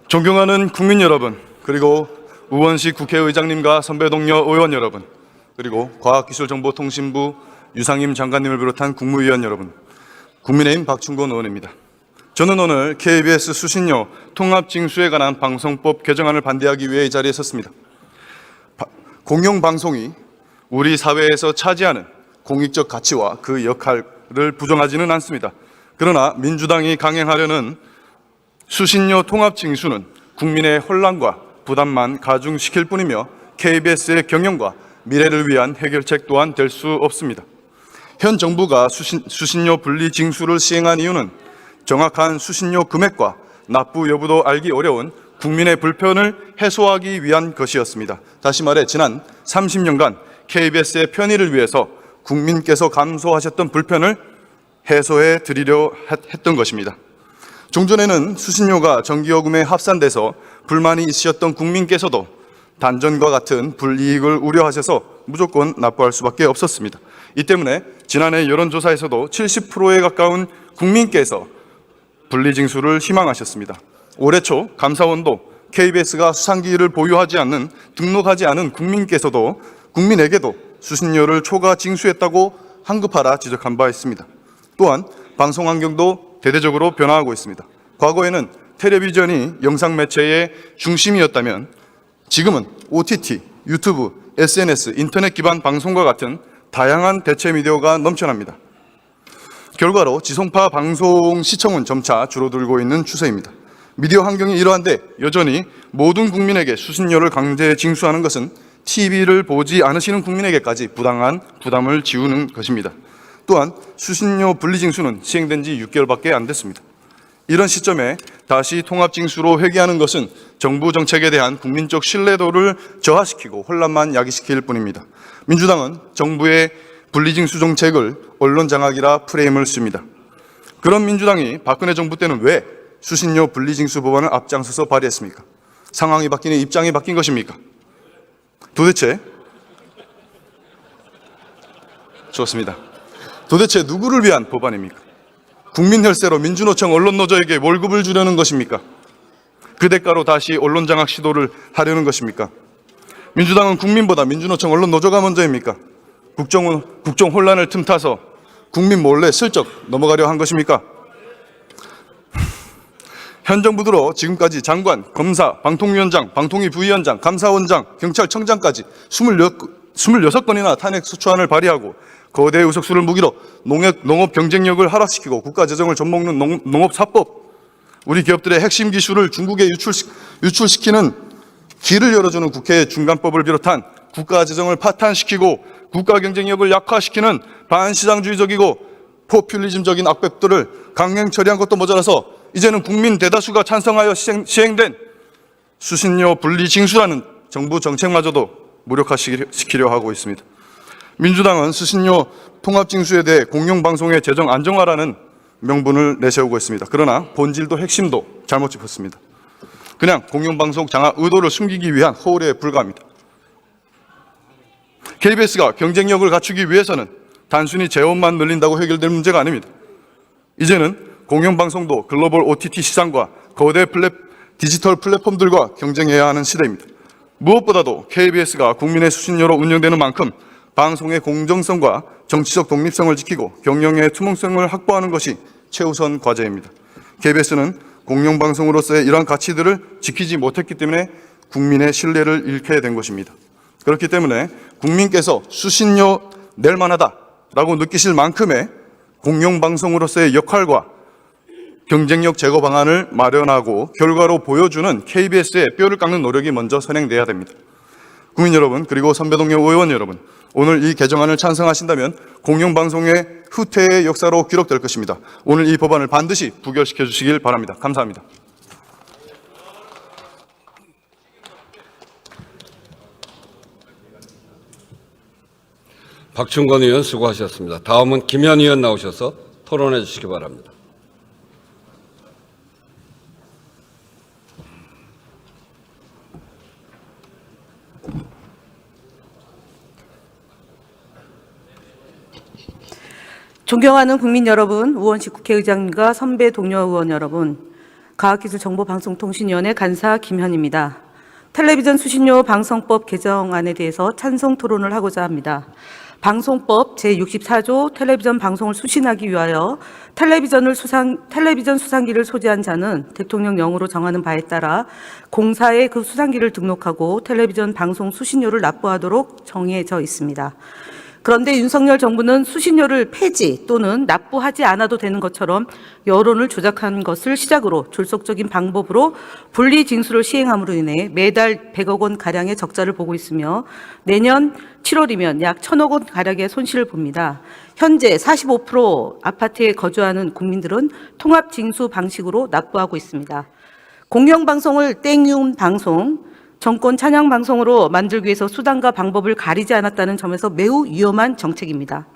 존경하는 국민 여러분, 그리고 우원식 국회의장님과 선배 동료 의원 여러분, 그리고 과학기술정보통신부 유상임 장관님을 비롯한 국무위원 여러분, 국민의힘 박충곤 의원입니다. 저는 오늘 KBS 수신료 통합징수에 관한 방송법 개정안을 반대하기 위해 이 자리에 섰습니다. 공영방송이 우리 사회에서 차지하는 공익적 가치와 그 역할을 부정하지는 않습니다. 그러나 민주당이 강행하려는 수신료 통합징수는 국민의 혼란과 부담만 가중시킬 뿐이며 KBS의 경영과 미래를 위한 해결책 또한 될 수 없습니다. 현 정부가 수신료 분리징수를 시행한 이유는 정확한 수신료 금액과 납부 여부도 알기 어려운 국민의 불편을 해소하기 위한 것이었습니다. 다시 말해 지난 30년간 KBS의 편의를 위해서 국민께서 감수하셨던 불편을 해소해 드리려 했던 것입니다. 종전에는 수신료가 전기요금에 합산돼서 불만이 있으셨던 국민께서도 단전과 같은 불이익을 우려하셔서 무조건 납부할 수밖에 없었습니다. 이 때문에 지난해 여론조사에서도 70%에 가까운 국민께서 분리징수를 희망하셨습니다. 올해 초 감사원도 KBS가 수상기를 보유하지 않는 등록하지 않은 국민에게도 수신료를 초과 징수했다고 항급하라 지적한 바 있습니다. 또한 방송 환경도 대대적으로 변화하고 있습니다. 과거에는 텔레비전이 영상 매체의 중심이었다면 지금은 OTT, 유튜브, SNS, 인터넷 기반 방송과 같은 다양한 대체 미디어가 넘쳐납니다. 결과로 지성파 방송 시청은 점차 줄어들고 있는 추세입니다. 미디어 환경이 이러한데 여전히 모든 국민에게 수신료를 강제 징수하는 것은 TV를 보지 않으시는 국민에게까지 부당한 부담을 지우는 것입니다. 또한 수신료 분리징수는 시행된 지 6개월밖에 안 됐습니다. 이런 시점에 다시 통합징수로 회귀하는 것은 정부 정책에 대한 국민적 신뢰도를 저하시키고 혼란만 야기시킬 뿐입니다. 민주당은 정부의 분리징수 정책을 언론 장악이라 프레임을 씁니다. 그런 민주당이 박근혜 정부 때는 왜 수신료 분리징수 법안을 앞장서서 발의했습니까? 상황이 바뀌니 입장이 바뀐 것입니까? 도대체 좋습니다. 도대체 누구를 위한 법안입니까? 국민 혈세로 민주노총 언론노조에게 월급을 주려는 것입니까? 그 대가로 다시 언론 장악 시도를 하려는 것입니까? 민주당은 국민보다 민주노총 언론노조가 먼저입니까? 국정 혼란을 틈타서 국민 몰래 슬쩍 넘어가려 한 것입니까? 현 정부 들어 지금까지 장관, 검사, 방통위원장, 방통위 부위원장, 감사원장, 경찰청장까지 26건이나 탄핵소추안을 발의하고 거대 의석수를 무기로 농업 경쟁력을 하락시키고 국가재정을 좀먹는 농업사법, 우리 기업들의 핵심 기술을 중국에 유출시키는 길을 열어주는 국회 중간법을 비롯한 국가재정을 파탄시키고 국가 경쟁력을 약화시키는 반시장주의적이고 포퓰리즘적인 악법들을 강행 처리한 것도 모자라서 이제는 국민 대다수가 찬성하여 시행된 수신료 분리징수라는 정부 정책마저도 무력화시키려 하고 있습니다. 민주당은 수신료 통합징수에 대해 공영방송의 재정 안정화라는 명분을 내세우고 있습니다. 그러나 본질도 핵심도 잘못 짚었습니다. 그냥 공영방송 장악 의도를 숨기기 위한 허울에 불과합니다. KBS가 경쟁력을 갖추기 위해서는 단순히 재원만 늘린다고 해결될 문제가 아닙니다. 이제는 공영방송도 글로벌 OTT 시장과 거대 디지털 플랫폼들과 경쟁해야 하는 시대입니다. 무엇보다도 KBS가 국민의 수신료로 운영되는 만큼 방송의 공정성과 정치적 독립성을 지키고 경영의 투명성을 확보하는 것이 최우선 과제입니다. KBS는 공영방송으로서의 이러한 가치들을 지키지 못했기 때문에 국민의 신뢰를 잃게 된 것입니다. 그렇기 때문에 국민께서 수신료 낼 만하다라고 느끼실 만큼의 공영방송으로서의 역할과 경쟁력 제거 방안을 마련하고 결과로 보여주는 KBS의 뼈를 깎는 노력이 먼저 선행돼야 됩니다. 국민 여러분, 그리고 선배 동료 의원 여러분, 오늘 이 개정안을 찬성하신다면 공영방송의 후퇴의 역사로 기록될 것입니다. 오늘 이 법안을 반드시 부결시켜 주시길 바랍니다. 감사합니다. 박충건 의원 수고하셨습니다. 다음은 김현 의원 나오셔서 토론해 주시기 바랍니다. 존경하는 국민 여러분, 우원식 국회의장님과 선배 동료 의원 여러분, 과학기술정보방송통신위원회 간사 김현입니다. 텔레비전 수신료 방송법 개정안에 대해서 찬성 토론을 하고자 합니다. 방송법 제64조 텔레비전 방송을 수신하기 위하여 텔레비전 수상기를 소지한 자는 대통령령으로 정하는 바에 따라 공사에 그 수상기를 등록하고 텔레비전 방송 수신료를 납부하도록 정해져 있습니다. 그런데 윤석열 정부는 수신료를 폐지 또는 납부하지 않아도 되는 것처럼 여론을 조작한 것을 시작으로 졸속적인 방법으로 분리징수를 시행함으로 인해 매달 100억 원 가량의 적자를 보고 있으며 내년 7월이면 약 1,000억 원 가량의 손실을 봅니다. 현재 45% 아파트에 거주하는 국민들은 통합징수 방식으로 납부하고 있습니다. 공영방송을 땡윤 방송, 정권 찬양 방송으로 만들기 위해서 수단과 방법을 가리지 않았다는 점에서 매우 위험한 정책입니다.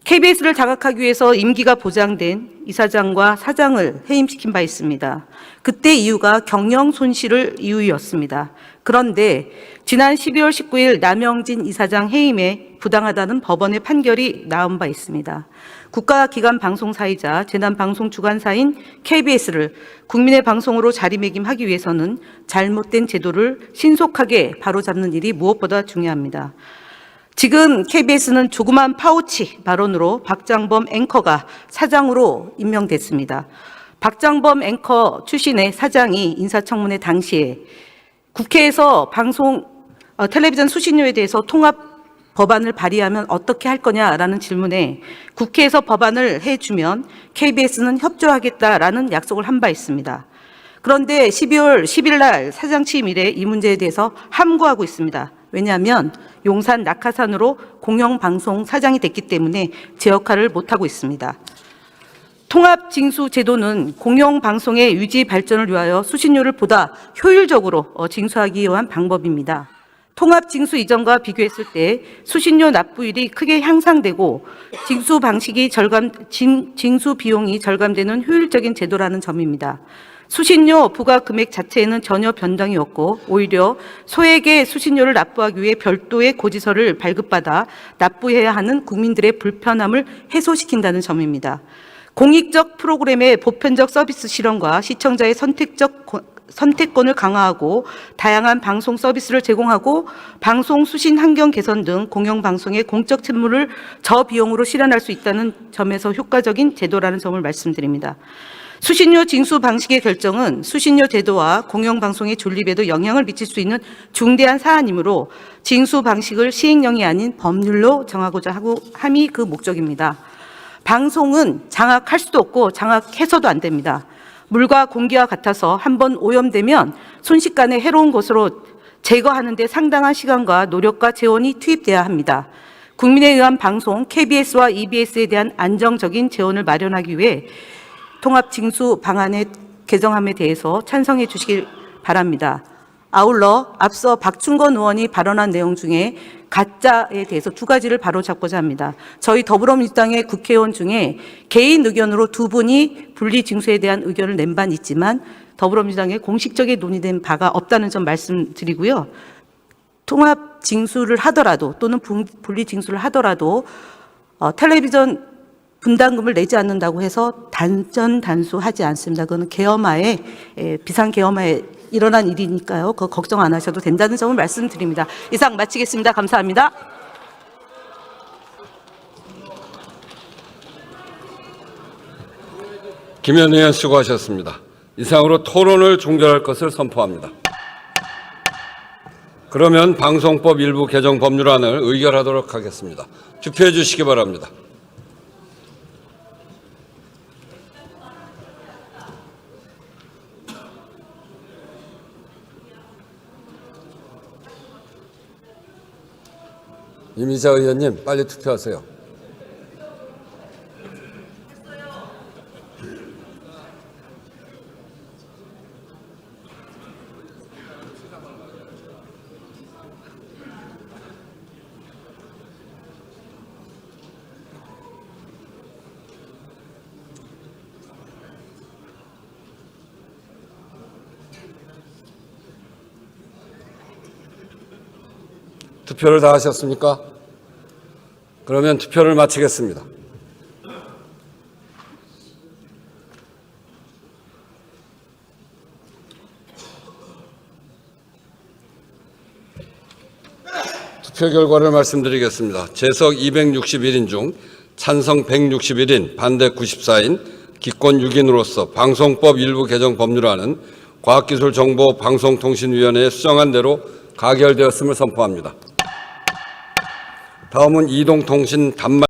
KBS를 장악하기 위해서 임기가 보장된 이사장과 사장을 해임시킨 바 있습니다. 그때 이유가 경영 손실을 이유였습니다. 그런데 지난 12월 19일 남영진 이사장 해임에 부당하다는 법원의 판결이 나온 바 있습니다. 국가기관 방송사이자 재난방송 주관사인 KBS를 국민의 방송으로 자리매김하기 위해서는 잘못된 제도를 신속하게 바로잡는 일이 무엇보다 중요합니다. 지금 KBS는 조그만 파우치 발언으로 박장범 앵커가 사장으로 임명됐습니다. 박장범 앵커 출신의 사장이 인사청문회 당시에 국회에서 텔레비전 수신료에 대해서 통합 법안을 발의하면 어떻게 할 거냐라는 질문에 국회에서 법안을 해주면 KBS는 협조하겠다라는 약속을 한 바 있습니다. 그런데 12월 10일 날 사장 취임 이래 이 문제에 대해서 함구하고 있습니다. 왜냐하면 용산 낙하산으로 공영방송 사장이 됐기 때문에 제 역할을 못하고 있습니다. 통합징수 제도는 공영방송의 유지 발전을 위하여 수신료를 보다 효율적으로 징수하기 위한 방법입니다. 통합징수 이전과 비교했을 때 수신료 납부율이 크게 향상되고 징수 비용이 절감되는 효율적인 제도라는 점입니다. 수신료 부과 금액 자체에는 전혀 변동이 없고 오히려 소액의 수신료를 납부하기 위해 별도의 고지서를 발급받아 납부해야 하는 국민들의 불편함을 해소시킨다는 점입니다. 공익적 프로그램의 보편적 서비스 실현과 시청자의 선택권을 강화하고 다양한 방송 서비스를 제공하고 방송 수신 환경 개선 등 공영방송의 공적 책무를 저비용으로 실현할 수 있다는 점에서 효과적인 제도라는 점을 말씀드립니다. 수신료 징수 방식의 결정은 수신료 제도와 공영방송의 존립에도 영향을 미칠 수 있는 중대한 사안이므로 징수 방식을 시행령이 아닌 법률로 정하고자 함이 그 목적입니다. 방송은 장악할 수도 없고 장악해서도 안 됩니다. 물과 공기와 같아서 한번 오염되면 순식간에 해로운 것으로 제거하는 데 상당한 시간과 노력과 재원이 투입돼야 합니다. 국민에 의한 방송 KBS와 EBS에 대한 안정적인 재원을 마련하기 위해 통합징수 방안의 개정함에 대해서 찬성해 주시길 바랍니다. 아울러 앞서 박충건 의원이 발언한 내용 중에 가짜에 대해서 두 가지를 바로잡고자 합니다. 저희 더불어민주당의 국회의원 중에 개인 의견으로 두 분이 분리징수에 대한 의견을 낸 바는 있지만 더불어민주당에 공식적인 논의된 바가 없다는 점 말씀드리고요. 통합징수를 하더라도 또는 분리징수를 하더라도 텔레비전 분담금을 내지 않는다고 해서 단순하지 않습니다. 그거는 계엄하에 비상계엄하에 일어난 일이니까요. 그거 걱정 안 하셔도 된다는 점을 말씀드립니다. 이상 마치겠습니다. 감사합니다. 김현 의원 수고하셨습니다. 이상으로 토론을 종결할 것을 선포합니다. 그러면 방송법 일부 개정 법률안을 의결하도록 하겠습니다. 투표해 주시기 바랍니다. 이미자 의원님, 빨리 투표하세요. 투표를 다 하셨습니까? 그러면 투표를 마치겠습니다. 투표 결과를 말씀드리겠습니다. 재석 261인 중 찬성 161인, 반대 94인, 기권 6인으로서 방송법 일부 개정 법률안은 과학기술정보방송통신위원회에 수정한 대로 가결되었음을 선포합니다. 다음은 이동통신 단말